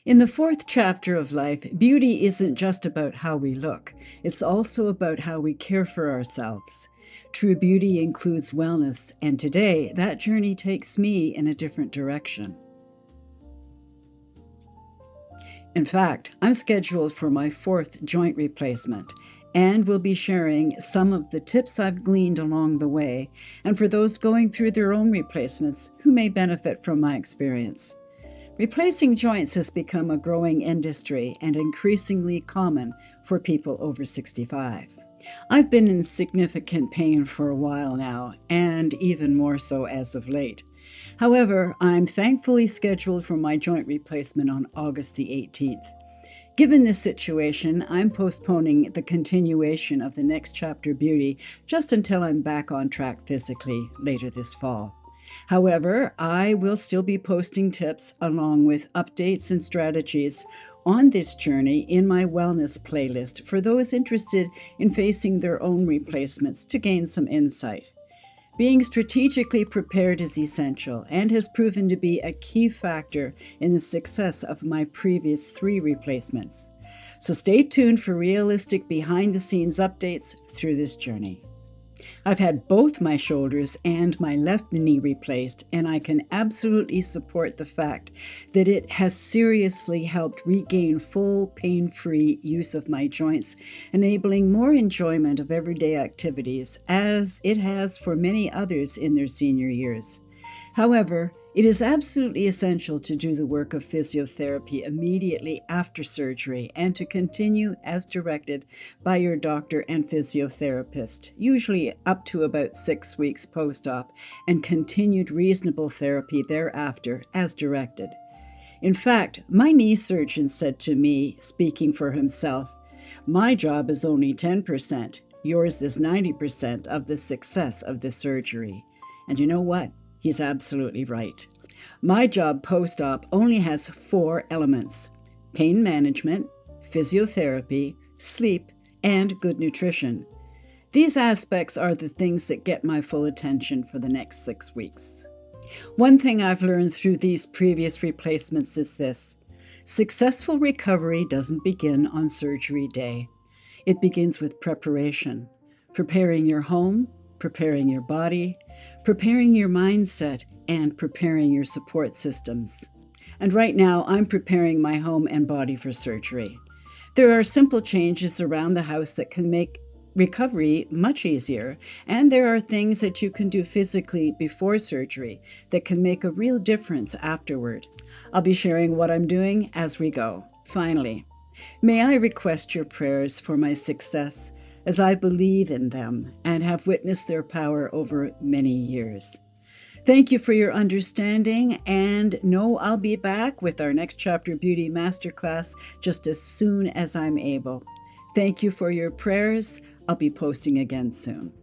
In the fourth chapter of life, beauty isn't just about how we look, it's also about how we care for ourselves. True beauty includes wellness, and today that journey takes me in a different direction. In fact, I'm scheduled for my fourth joint replacement and will be sharing some of the tips I've gleaned along the way, and for those going through their own replacements who may benefit from my experience. Replacing joints has become a growing industry and increasingly common for people over 65. I've been in significant pain for a while now, and even more so as of late. However, I'm thankfully scheduled for my joint replacement on August the 18th. Given this situation, I'm postponing the continuation of the Next Chapter Beauty just until I'm back on track physically later this fall. However, I will still be posting tips along with updates and strategies on this journey in my wellness playlist for those interested in facing their own replacements to gain some insight. Being strategically prepared is essential and has proven to be a key factor in the success of my previous 3 replacements. So stay tuned for realistic behind-the-scenes updates through this journey. I've had both my shoulders and my left knee replaced, and I can absolutely support the fact that it has seriously helped regain full pain-free use of my joints, enabling more enjoyment of everyday activities, as it has for many others in their senior years. However, it is absolutely essential to do the work of physiotherapy immediately after surgery and to continue as directed by your doctor and physiotherapist, usually up to about 6 weeks post-op, and continued reasonable therapy thereafter as directed. In fact, my knee surgeon said to me, speaking for himself, "My job is only 10%, yours is 90% of the success of the surgery." And you know what? He's absolutely right. My job post-op only has 4 elements: pain management, physiotherapy, sleep, and good nutrition. These aspects are the things that get my full attention for the next 6 weeks. One thing I've learned through these previous replacements is this: successful recovery doesn't begin on surgery day. It begins with preparation, preparing your home, preparing your body, preparing your mindset, and preparing your support systems. And right now, I'm preparing my home and body for surgery. There are simple changes around the house that can make recovery much easier, and there are things that you can do physically before surgery that can make a real difference afterward. I'll be sharing what I'm doing as we go. Finally, may I request your prayers for my success, as I believe in them and have witnessed their power over many years. Thank you for your understanding, and know I'll be back with our Next Chapter Beauty Masterclass just as soon as I'm able. Thank you for your prayers. I'll be posting again soon.